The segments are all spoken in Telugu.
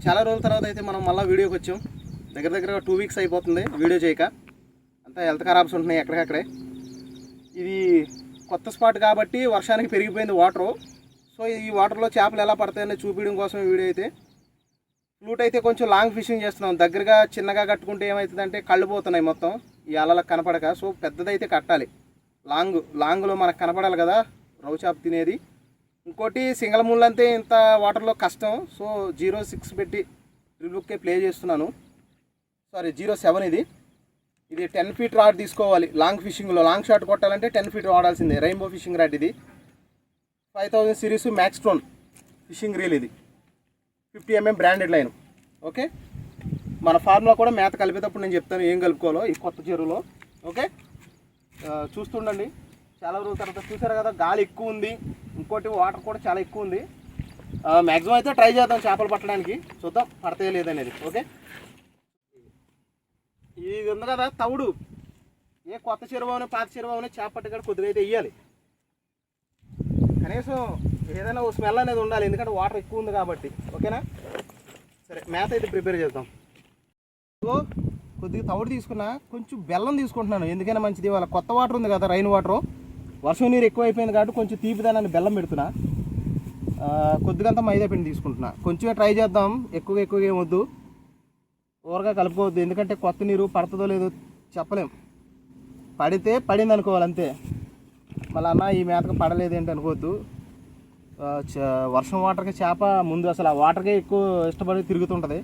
చాలా రోజుల తర్వాత అయితే మనం మళ్ళీ వీడియోకి వచ్చాం. దగ్గర 2 వీక్స్ అయిపోతుంది వీడియో చేయక. అంతా హెల్త్ ఖరాబ్స్ ఉంటున్నాయి ఎక్కడికక్కడే. ఇది కొత్త స్పాట్ కాబట్టి వర్షానికి పెరిగిపోయింది వాటరు. సో ఈ వాటర్లో చేపలు ఎలా పడతాయని చూపించడం కోసం వీడియో అయితే. ఫ్లూట్ అయితే కొంచెం లాంగ్ ఫిషింగ్ చేస్తున్నాం. దగ్గరగా చిన్నగా కట్టుకుంటే ఏమవుతుందంటే కళ్ళు పోతున్నాయి మొత్తం ఈ అలలకు కనపడక. సో పెద్దదైతే కట్టాలి. లాంగ్లో మనకు కనపడాలి కదా రౌ చేప తినేది. ఇంకోటి సింగల్ ముళ్ళు అంతే ఇంత వాటర్లో కష్టం. సో 0.6 పెట్టి డ్రిల్కే ప్లే చేస్తున్నాను. సారీ 0.7 ఇది 10 ఫీట్ రాడ్ తీసుకోవాలి. లాంగ్ ఫిషింగ్లో లాంగ్ షాట్ కొట్టాలంటే 10 ఫీట్ వాడాల్సిందే. రెయిన్బో ఫిషింగ్ రాడ్ ఇది 5000 సిరీస్ మ్యాక్స్ట్రోన్ ఫిషింగ్ రీల్. ఇది 50 mm బ్రాండెడ్ లైన్. ఓకే, మన ఫార్మ్లో కూడా మేత కలిపేటప్పుడు నేను చెప్తాను ఏం కలుపుకోవాలో ఈ కొత్త చెరువులో. ఓకే, చూస్తుండండి. చాలా రోజుల తర్వాత చూసారు కదా గాలి ఎక్కువ ఉంది. ఇంకోటి వాటర్ కూడా చాలా ఎక్కువ ఉంది. మ్యాక్సిమం అయితే ట్రై చేద్దాం చేపలు పట్టడానికి. చూద్దాం పడతాయో లేదనేది. ఓకే, ఇది ఉంది కదా తవుడు. ఏ కొత్త చెరువు పాత చెరువు చేప పట్టుకాడ కొద్దిగా అయితే వేయాలి. కనీసం ఏదైనా ఓ స్మెల్ అనేది ఉండాలి, ఎందుకంటే వాటర్ ఎక్కువ ఉంది కాబట్టి. ఓకేనా, సరే మేత అయితే ప్రిపేర్ చేద్దాం. సో కొద్దిగా తవుడు తీసుకున్నా, కొంచెం బెల్లం తీసుకుంటున్నాను. ఎందుకైనా మంచిది. వాళ్ళ కొత్త వాటర్ ఉంది కదా రైన్ వాటరు, వర్షం నీరు ఎక్కువ అయిపోయింది కాబట్టి కొంచెం తీపిదానాన్ని బెల్లం పెడుతున్నా. కొద్దిగంత మైదా పిండి తీసుకుంటున్నా. కొంచెం ట్రై చేద్దాం, ఎక్కువగా ఏం వద్దు. ఓవర్గా కలుపుకోవద్దు, ఎందుకంటే కొత్త నీరు పడుతుందో లేదో చెప్పలేం. పడితే పడింది అనుకోవాలి అంతే. మళ్ళీ అన్న ఈ మేతకు పడలేదు ఏంటి అనుకోవద్దు. వర్షం వాటర్కి చేప ముందు అసలు ఆ వాటర్కే ఎక్కువ ఇష్టపడి తిరుగుతుంటుంది.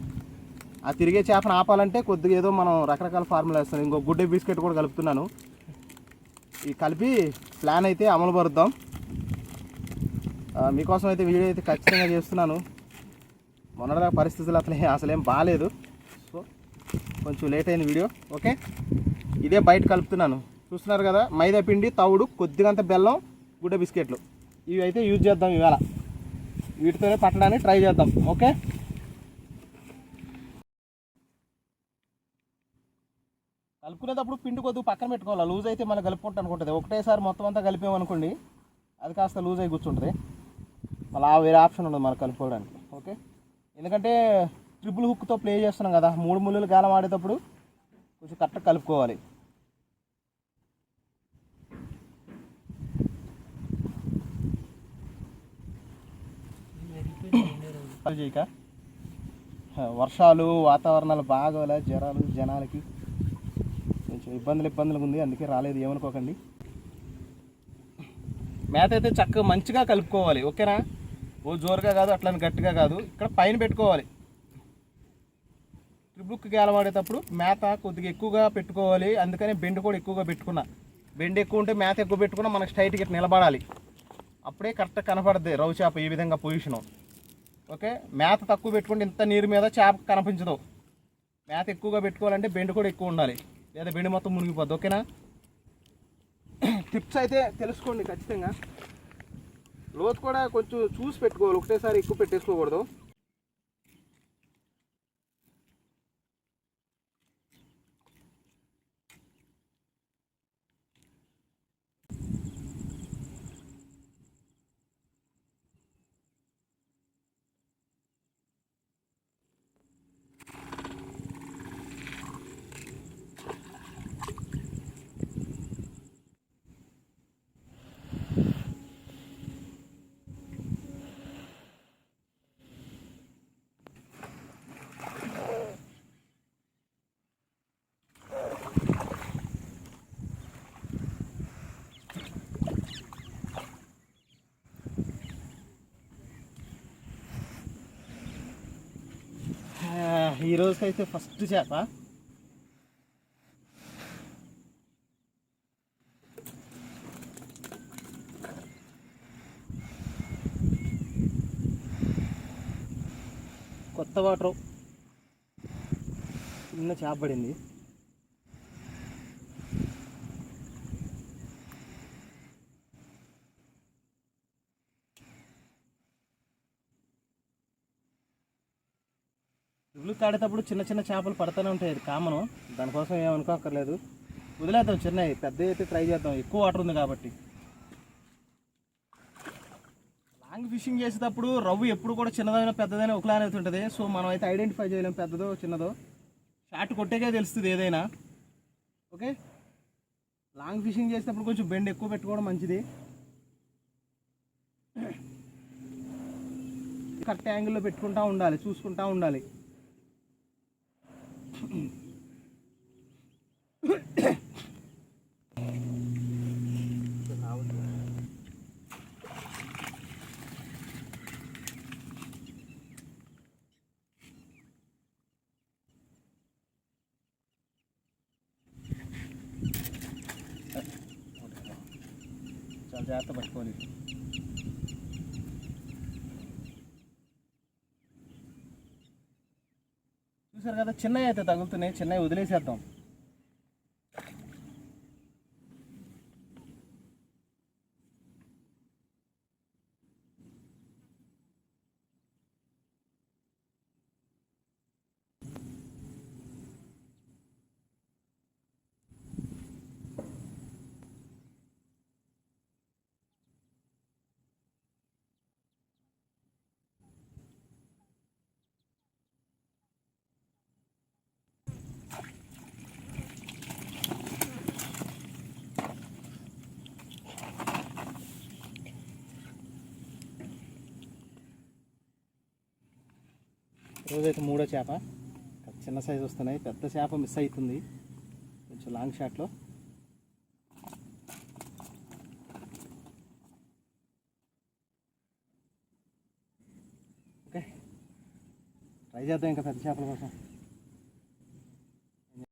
ఆ తిరిగే చేపను ఆపాలంటే కొద్దిగా ఏదో మనం రకరకాల ఫార్ములా వేస్తాం. ఇంకో గుడ్డే బిస్కెట్ కూడా కలుపుతున్నాను. ఈ కలిపి ప్లాన్ అయితే అమలు పరుద్దాం. మీకోసం అయితే వీడియో అయితే ఖచ్చితంగా చేస్తున్నాను. మొన్నటి పరిస్థితులు అసలేం బాగాలేదు. సో కొంచెం లేట్ అయింది వీడియో. ఓకే, ఇదే బయట కలుపుతున్నాను. చూస్తున్నారు కదా, మైదా పిండి, తవుడు, కొద్దిగంత బెల్లం, గుడ్డ బిస్కెట్లు. ఇవి అయితే యూజ్ చేద్దాం ఇవాళ. వీటితోనే పట్టడానికి ట్రై చేద్దాం. ఓకే, కలుపుకునేటప్పుడు పిండి కొద్దిగా పక్కన పెట్టుకోవాలి. లూజ్ అయితే మనం కలుపుకుంటూ అనుకుంటుంది. ఒకటేసారి మొత్తం అంతా కలిపామనుకోండి అది కాస్త లూజ్ అయి కూర్చుంటుంది. మళ్ళీ వేరే ఆప్షన్ ఉండదు మనకు కలుపుకోవడానికి. ఓకే, ఎందుకంటే ట్రిపుల్ హుక్తో ప్లే చేస్తున్నాం కదా, 3 ముళ్ళులు గాలం ఆడేటప్పుడు కొంచెం కరెక్ట్గా కలుపుకోవాలి. చేయక వర్షాలు వాతావరణాలు బాగా జ్వరాలు జనాలకి కొంచెం ఇబ్బందులు ఉంది, అందుకే రాలేదు, ఏమనుకోకండి. మేత అయితే చక్కగా మంచిగా కలుపుకోవాలి. ఓకేనా, ఓ జోరుగా కాదు అట్లని గట్టిగా కాదు. ఇక్కడ పైన పెట్టుకోవాలి. ట్రిబుక్ గేలవాడేటప్పుడు మేత కొద్దిగా ఎక్కువగా పెట్టుకోవాలి. అందుకని బెండ్ కూడా ఎక్కువగా పెట్టుకున్నా. బెండ్ ఎక్కువ ఉంటే మేత ఎక్కువ పెట్టుకున్నా మనకు స్ట్రైట్గా ఇట్లా నిలబడాలి. అప్పుడే కరెక్ట్గా కనపడుద్ది రౌ చేప ఈ విధంగా పొజిషను. ఓకే, మేత తక్కువ పెట్టుకుంటే ఇంత నీరు మీద చేప కనిపించదు. మేత ఎక్కువగా పెట్టుకోవాలంటే బెండ్ కూడా ఎక్కువ ఉండాలి, లేదా బెండ్ మొత్తం మునిగిపోద్ది. ఓకేనా, టిప్స్ అయితే తెలుసుకోండి ఖచ్చితంగా. లోతు కూడా కొంచెం చూసి పెట్టుకోవాలి, ఒకటేసారి ఎక్కువ పెట్టేసుకోకూడదు. ఈ రోజుకైతే ఫస్ట్ చేప. కొత్త వాటర్ చిన్న చేప పడింది. ఇల్లు తాడేటప్పుడు చిన్న చేపలు పడుతూనే ఉంటాయి, అది కామను. దానికోసం ఏమనుకోక్కర్లేదు, వదిలేద్దాం. చిన్నవి పెద్ద అయితే ట్రై చేద్దాం, ఎక్కువ వాటర్ ఉంది కాబట్టి. లాంగ్ ఫిషింగ్ చేసేటప్పుడు రవ్వు ఎప్పుడు కూడా చిన్నదైనా పెద్దదైనా ఒకలానే అవుతుంటుంది. సో మనం అయితే ఐడెంటిఫై చేయలేం పెద్దదో చిన్నదో, షార్ట్ కొట్టేకే తెలుస్తుంది ఏదైనా. ఓకే, లాంగ్ ఫిషింగ్ చేసేటప్పుడు కొంచెం బెండ్ ఎక్కువ పెట్టుకోవడం మంచిది. కరెక్ట్ యాంగిల్లో పెట్టుకుంటూ ఉండాలి, చూసుకుంటూ ఉండాలి. చాలా జాగ్రత్త పట్టుకోవాలి. చూసారు కదా, చిన్నవి అయితే తగులుతున్నాయి, చిన్నవి వదిలేసేద్దాం. రోజైతే మూడో చేప, చిన్న సైజు వస్తున్నాయి. పెద్ద చేప మిస్ అవుతుంది కొంచెం లాంగ్ షాట్లో. ఓకే, ట్రై చేద్దాం ఇంకా పెద్ద చేపల కోసం.